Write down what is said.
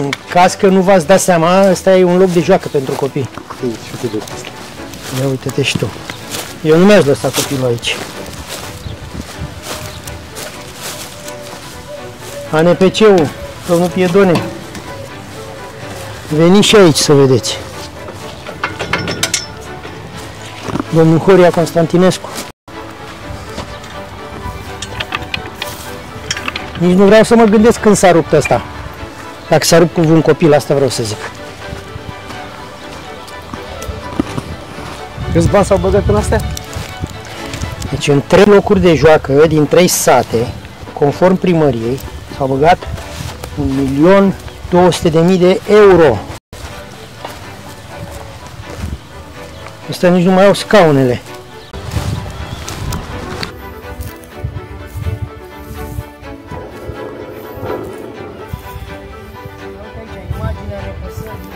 În caz că nu v-ați dat seama, ăsta e un loc de joacă pentru copii. Ia uite-te și tu. Eu nu mi-aș lăsa copilul aici. ANPC-ul, domnul Piedone. Veniți și aici să vedeți. Domnul Horia Constantinescu. Nici nu vreau să mă gândesc când s-a rupt ăsta. Dacă s-a rupt cu un copil, asta vreau să zic. Câți bani s-au băgat în astea? Deci în 3 locuri de joacă din 3 sate, conform primăriei, s-au băgat 1.200.000 de euro. Astea nici nu mai au scaunele. Aici imaginea repăsării.